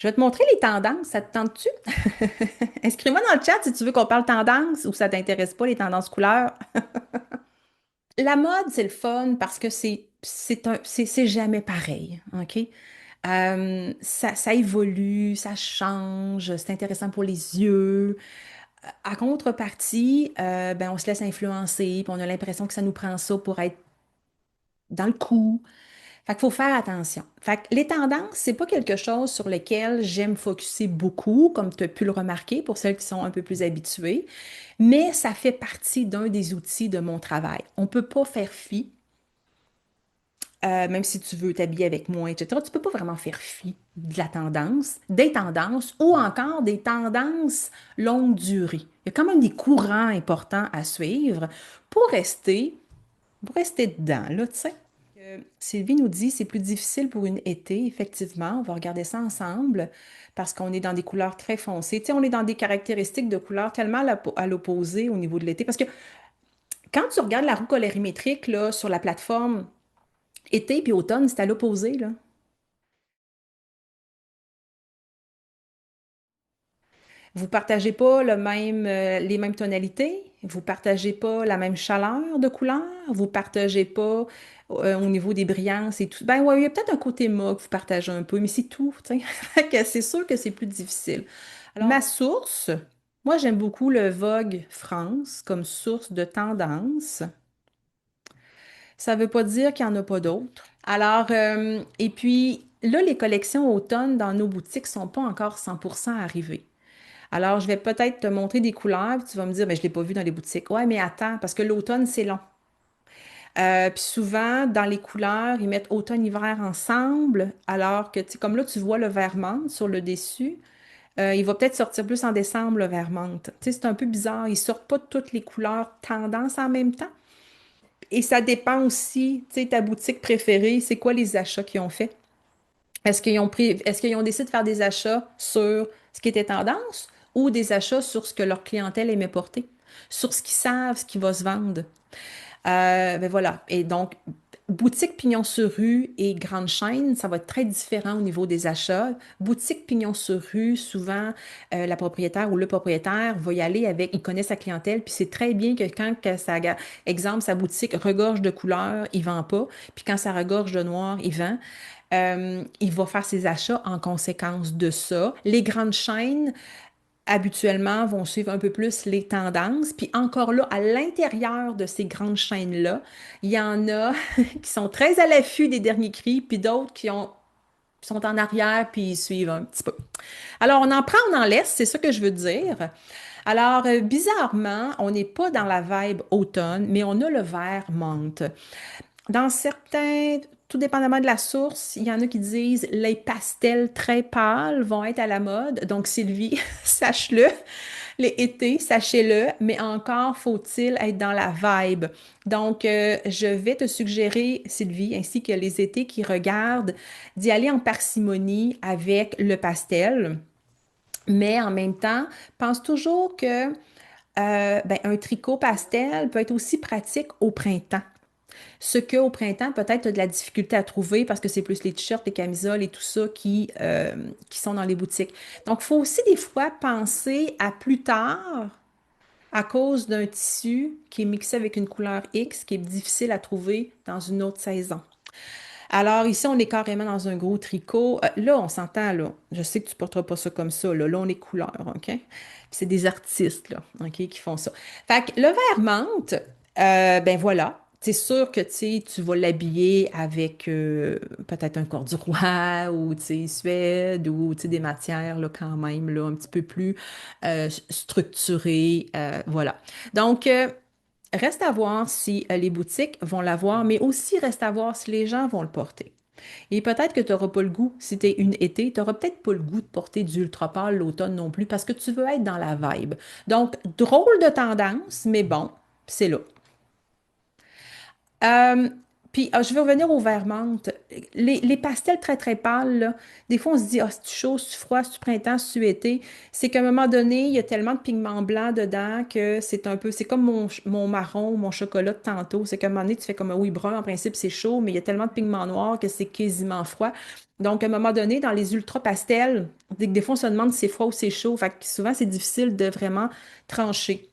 Je vais te montrer les tendances, ça te tente-tu? Inscris-moi dans le chat si tu veux qu'on parle tendance ou ça t'intéresse pas les tendances couleurs. La mode, c'est le fun parce que c'est jamais pareil, OK? Ça évolue, ça change, c'est intéressant pour les yeux. À contrepartie, ben, on se laisse influencer, puis on a l'impression que ça nous prend ça pour être dans le coup. Fait qu'il faut faire attention. Fait que les tendances, c'est pas quelque chose sur lequel j'aime focuser beaucoup, comme tu as pu le remarquer pour celles qui sont un peu plus habituées, mais ça fait partie d'un des outils de mon travail. On peut pas faire fi, même si tu veux t'habiller avec moi, etc. Tu peux pas vraiment faire fi de la tendance, des tendances ou encore des tendances longue durée. Il y a quand même des courants importants à suivre pour rester dedans, là, tu sais. Sylvie nous dit c'est plus difficile pour une été, effectivement. On va regarder ça ensemble parce qu'on est dans des couleurs très foncées. Tu sais, on est dans des caractéristiques de couleurs tellement à l'opposé au niveau de l'été. Parce que quand tu regardes la roue colorimétrique là, sur la plateforme été puis automne, c'est à l'opposé, là. Vous partagez pas les mêmes tonalités, vous partagez pas la même chaleur de couleur, vous partagez pas au niveau des brillances et tout. Ben ouais, il y a peut-être un côté mauve que vous partagez un peu, mais c'est tout, tu sais. Fait que c'est sûr que c'est plus difficile. Alors, ma source, moi j'aime beaucoup le Vogue France comme source de tendance. Ça veut pas dire qu'il n'y en a pas d'autres. Alors, et puis là, les collections automne dans nos boutiques sont pas encore 100% arrivées. Alors, je vais peut-être te montrer des couleurs, puis tu vas me dire, mais je ne l'ai pas vu dans les boutiques. Ouais, mais attends, parce que l'automne, c'est long. Puis souvent, dans les couleurs, ils mettent automne-hiver ensemble, alors que, tu sais, comme là, tu vois le vert menthe sur le dessus. Il va peut-être sortir plus en décembre, le vert menthe. Tu sais, c'est un peu bizarre. Ils sortent pas toutes les couleurs tendance en même temps. Et ça dépend aussi, tu sais, ta boutique préférée, c'est quoi les achats qu'ils ont fait? Est-ce qu'ils ont décidé de faire des achats sur ce qui était tendance ou des achats sur ce que leur clientèle aimait porter, sur ce qu'ils savent, ce qui va se vendre? Ben voilà. Et donc, boutique pignon sur rue et grande chaîne, ça va être très différent au niveau des achats. Boutique pignon sur rue, souvent, la propriétaire ou le propriétaire va y aller avec, il connaît sa clientèle, puis c'est très bien que quand que exemple, sa boutique regorge de couleurs, il vend pas, puis quand ça regorge de noir, il vend. Il va faire ses achats en conséquence de ça. Les grandes chaînes, habituellement, vont suivre un peu plus les tendances. Puis encore là, à l'intérieur de ces grandes chaînes-là, il y en a qui sont très à l'affût des derniers cris, puis d'autres qui sont en arrière, puis ils suivent un petit peu. Alors, on en prend, on en laisse, c'est ça que je veux dire. Alors, bizarrement, on n'est pas dans la vibe automne, mais on a le vert menthe. Dans certains, tout dépendamment de la source, il y en a qui disent les pastels très pâles vont être à la mode. Donc, Sylvie, sache-le, les étés, sachez-le, mais encore faut-il être dans la vibe. Donc, je vais te suggérer, Sylvie, ainsi que les étés qui regardent, d'y aller en parcimonie avec le pastel. Mais en même temps, pense toujours que ben, un tricot pastel peut être aussi pratique au printemps. Ce qu'au printemps, peut-être, tu as de la difficulté à trouver parce que c'est plus les t-shirts, les camisoles et tout ça qui sont dans les boutiques. Donc, il faut aussi des fois penser à plus tard à cause d'un tissu qui est mixé avec une couleur X qui est difficile à trouver dans une autre saison. Alors, ici, on est carrément dans un gros tricot. Là, on s'entend, là. Je sais que tu ne porteras pas ça comme ça, là. Là, on est couleur, OK? Puis c'est des artistes, là, OK, qui font ça. Fait que le vert menthe, ben voilà. C'est sûr que, tu sais, tu vas l'habiller avec peut-être un corduroy ou, tu sais, suède ou, tu sais, des matières, là, quand même, là, un petit peu plus structurées. Voilà. Donc, reste à voir si les boutiques vont l'avoir, mais aussi reste à voir si les gens vont le porter. Et peut-être que tu n'auras pas le goût, si tu es une été, tu n'auras peut-être pas le goût de porter du ultra pâle l'automne non plus parce que tu veux être dans la vibe. Donc, drôle de tendance, mais bon, c'est là. Euh, Puis, je vais revenir au vert menthe. Les pastels très, très pâles, là, des fois, on se dit, ah, c'est chaud, c'est froid, c'est printemps, c'est été. C'est qu'à un moment donné, il y a tellement de pigments blancs dedans que c'est un peu, c'est comme mon marron, mon chocolat de tantôt. C'est qu'à un moment donné, tu fais comme, oui, brun, en principe, c'est chaud, mais il y a tellement de pigments noirs que c'est quasiment froid. Donc, à un moment donné, dans les ultra pastels, des fois, on se demande si c'est froid ou c'est chaud. Fait que souvent, c'est difficile de vraiment trancher.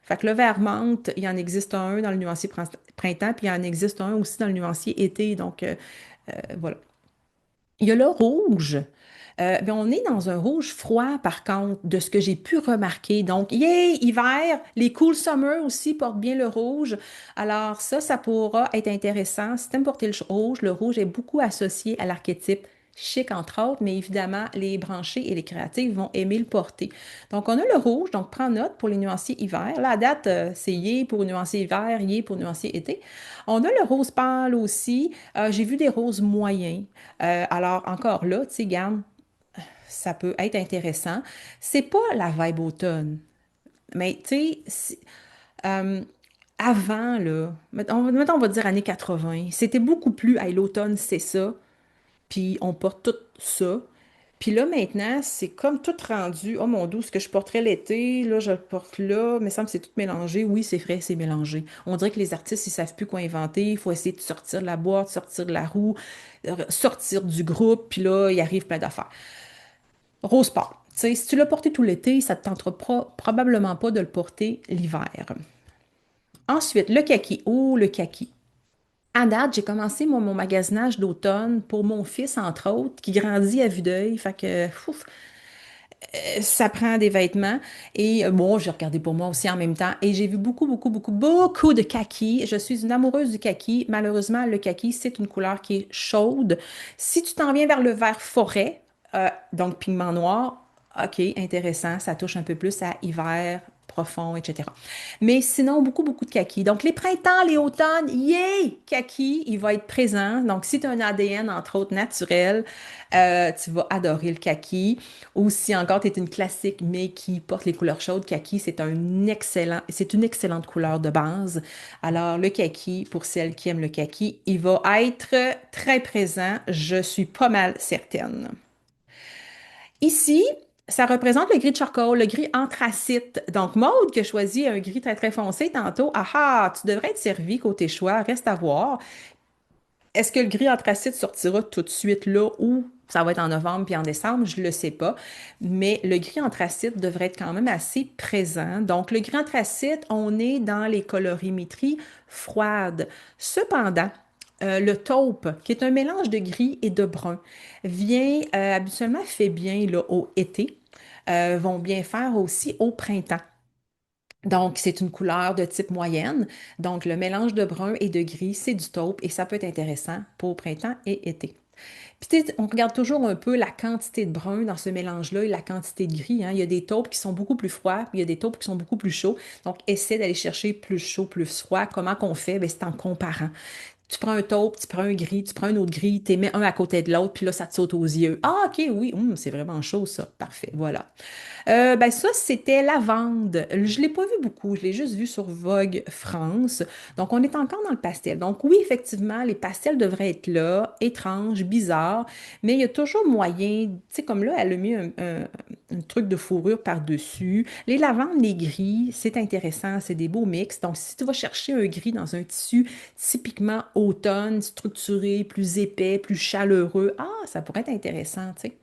Fait que le vert menthe, il en existe un dans le nuancier printemps, puis il en existe un aussi dans le nuancier été. Donc, voilà. Il y a le rouge. Ben, on est dans un rouge froid, par contre, de ce que j'ai pu remarquer. Donc, yay, hiver, les cool summer aussi portent bien le rouge. Alors, ça pourra être intéressant. Si tu aimes porter le rouge est beaucoup associé à l'archétype chic, entre autres, mais évidemment, les branchés et les créatifs vont aimer le porter. Donc, on a le rouge, donc prends note pour les nuanciers hiver. Là, à date, c'est yay pour nuancier hiver, yay pour nuancier été. On a le rose pâle aussi. J'ai vu des roses moyens. Alors, encore là, tu sais, garde, ça peut être intéressant. C'est pas la vibe automne, mais tu sais, euh, avant, là, mettons, on va dire années 80, c'était beaucoup plus, hey, l'automne, c'est ça, puis on porte tout ça. Puis là, maintenant, c'est comme tout rendu. Oh mon Dieu, ce que je porterais l'été, là, je le porte là. Mais ça me semble que c'est tout mélangé. Oui, c'est vrai, c'est mélangé. On dirait que les artistes, ils savent plus quoi inventer. Il faut essayer de sortir de la boîte, sortir de la roue, sortir du groupe. Puis là, il arrive plein d'affaires. Rose pâle. Tu sais, si tu l'as porté tout l'été, ça ne te tentera probablement pas de le porter l'hiver. Ensuite, le kaki. Oh, le kaki. À date, j'ai commencé mon magasinage d'automne pour mon fils, entre autres, qui grandit à vue d'œil. Fait que, ouf, ça prend des vêtements. Et bon, j'ai regardé pour moi aussi en même temps. Et j'ai vu beaucoup, beaucoup, beaucoup, beaucoup de kaki. Je suis une amoureuse du kaki. Malheureusement, le kaki, c'est une couleur qui est chaude. Si tu t'en viens vers le vert forêt, donc pigment noir, OK, intéressant. Ça touche un peu plus à hiver profond, etc. Mais sinon, beaucoup, beaucoup de kaki. Donc, les printemps, les automnes, yay! Kaki, il va être présent. Donc, si tu as un ADN, entre autres, naturel, tu vas adorer le kaki. Ou si encore tu es une classique, mais qui porte les couleurs chaudes, kaki, c'est une excellente couleur de base. Alors, le kaki, pour celles qui aiment le kaki, il va être très présent, je suis pas mal certaine. Ici, ça représente le gris de charcoal, le gris anthracite. Donc, Maude qui a choisi un gris très, très foncé tantôt. Ah ah, tu devrais être servi côté choix, reste à voir. Est-ce que le gris anthracite sortira tout de suite là ou ça va être en novembre puis en décembre? Je ne le sais pas. Mais le gris anthracite devrait être quand même assez présent. Donc, le gris anthracite, on est dans les colorimétries froides. Cependant, le taupe, qui est un mélange de gris et de brun, habituellement fait bien là, au été, vont bien faire aussi au printemps. Donc, c'est une couleur de type moyenne. Donc, le mélange de brun et de gris, c'est du taupe et ça peut être intéressant pour printemps et été. Puis, tu sais, on regarde toujours un peu la quantité de brun dans ce mélange-là et la quantité de gris, hein. Il y a des taupes qui sont beaucoup plus froids, puis il y a des taupes qui sont beaucoup plus chauds. Donc, essaie d'aller chercher plus chaud, plus froid. Comment qu'on fait? Ben, c'est en comparant. Tu prends un taupe, tu prends un gris, tu prends un autre gris, tu les mets un à côté de l'autre, puis là, ça te saute aux yeux. Ah, OK, oui, c'est vraiment chaud, ça. Parfait, voilà. Ben ça, c'était lavande. Je ne l'ai pas vu beaucoup, je l'ai juste vu sur Vogue France. Donc, on est encore dans le pastel. Donc, oui, effectivement, les pastels devraient être là, étranges, bizarres, mais il y a toujours moyen, tu sais, comme là, elle a mis un truc de fourrure par-dessus. Les lavandes, les gris, c'est intéressant, c'est des beaux mix. Donc, si tu vas chercher un gris dans un tissu typiquement automne, structuré, plus épais, plus chaleureux, ah, ça pourrait être intéressant, tu sais.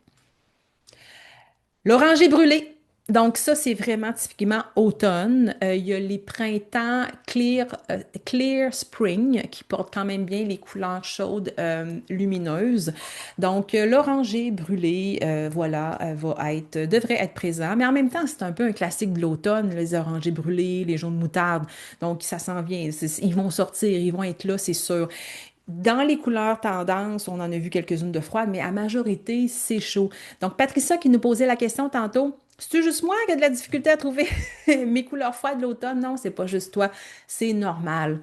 L'oranger brûlé. Donc ça, c'est vraiment typiquement automne. Il y a les printemps clear spring qui portent quand même bien les couleurs chaudes lumineuses. Donc l'oranger brûlé, voilà, devrait être présent. Mais en même temps, c'est un peu un classique de l'automne, les orangers brûlés, les jaunes moutarde. Donc ça s'en vient. Ils vont sortir, ils vont être là, c'est sûr. Dans les couleurs tendance, on en a vu quelques-unes de froides, mais à majorité, c'est chaud. Donc, Patricia qui nous posait la question tantôt, c'est-tu juste moi qui ai de la difficulté à trouver mes couleurs froides de l'automne? Non, c'est pas juste toi, c'est normal.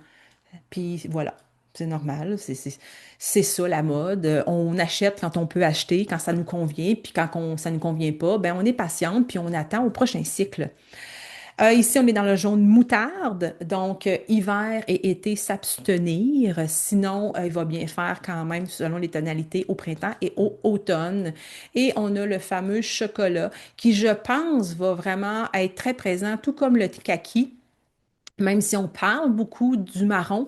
Puis voilà, c'est normal, c'est ça la mode. On achète quand on peut acheter, quand ça nous convient, puis ça nous convient pas, ben on est patiente, puis on attend au prochain cycle. Ici, on est dans le jaune moutarde, donc hiver et été s'abstenir. Sinon, il va bien faire quand même selon les tonalités au printemps et au automne. Et on a le fameux chocolat qui, je pense, va vraiment être très présent, tout comme le kaki. Même si on parle beaucoup du marron,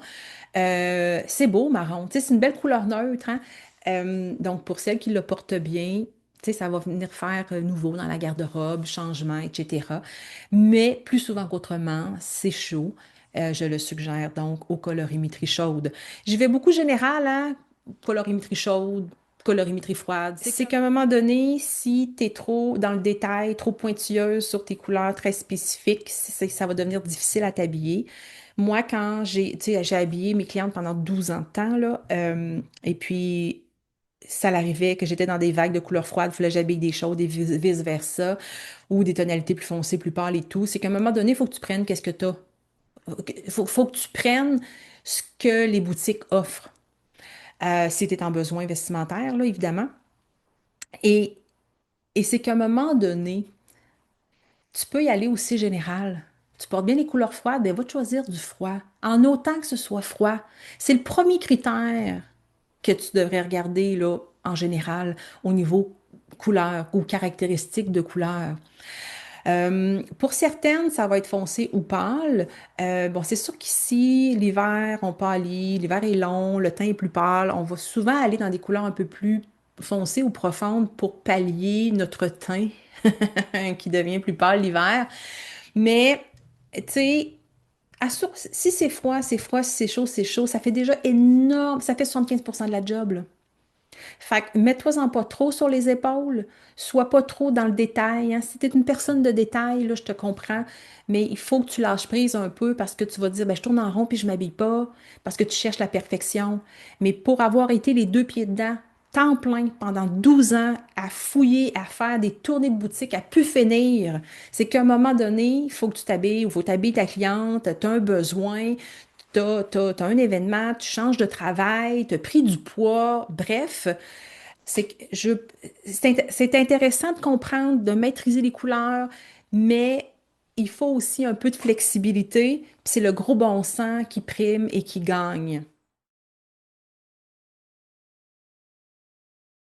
c'est beau marron. Tu sais, c'est une belle couleur neutre, hein? Donc, pour celles qui le portent bien, tu sais, ça va venir faire nouveau dans la garde-robe, changement, etc. Mais plus souvent qu'autrement, c'est chaud. Je le suggère donc aux colorimétries chaudes. J'y vais beaucoup général, hein? Colorimétrie chaude, colorimétrie froide. C'est qu'à un moment donné, si tu es trop dans le détail, trop pointilleuse sur tes couleurs très spécifiques, ça va devenir difficile à t'habiller. Moi, quand tu sais, j'ai habillé mes clientes pendant 12 ans de temps, là, et puis ça l'arrivait que j'étais dans des vagues de couleurs froides, il fallait que j'habille des chaudes et vice-versa, ou des tonalités plus foncées, plus pâles et tout. C'est qu'à un moment donné, il faut que tu prennes qu'est-ce que tu as. Faut que tu prennes ce que les boutiques offrent. Si tu es en besoin vestimentaire, là, évidemment. Et, et c'est qu'à un moment donné, tu peux y aller aussi général. Tu portes bien les couleurs froides, ben va te choisir du froid, en autant que ce soit froid. C'est le premier critère que tu devrais regarder là, en général au niveau couleur ou caractéristiques de couleur. Pour certaines, ça va être foncé ou pâle. Bon, c'est sûr qu'ici, l'hiver, on pâlit, l'hiver est long, le teint est plus pâle. On va souvent aller dans des couleurs un peu plus foncées ou profondes pour pallier notre teint qui devient plus pâle l'hiver. Mais, tu sais, si c'est froid, c'est froid, si c'est chaud, c'est chaud. Ça fait déjà énorme, ça fait 75% de la job, là. Fait que mets-toi-en pas trop sur les épaules, sois pas trop dans le détail, hein. Si tu es une personne de détail, là, je te comprends, mais il faut que tu lâches prise un peu parce que tu vas te dire, ben, je tourne en rond puis je m'habille pas, parce que tu cherches la perfection. Mais pour avoir été les deux pieds dedans, temps plein, pendant 12 ans, à fouiller, à faire des tournées de boutique, à pu finir, c'est qu'à un moment donné, il faut que tu t'habilles, il faut t'habiller ta cliente, tu as un besoin, t'as un événement, tu changes de travail, tu as pris du poids, bref. C'est que c'est intéressant de comprendre, de maîtriser les couleurs, mais il faut aussi un peu de flexibilité, puis c'est le gros bon sens qui prime et qui gagne.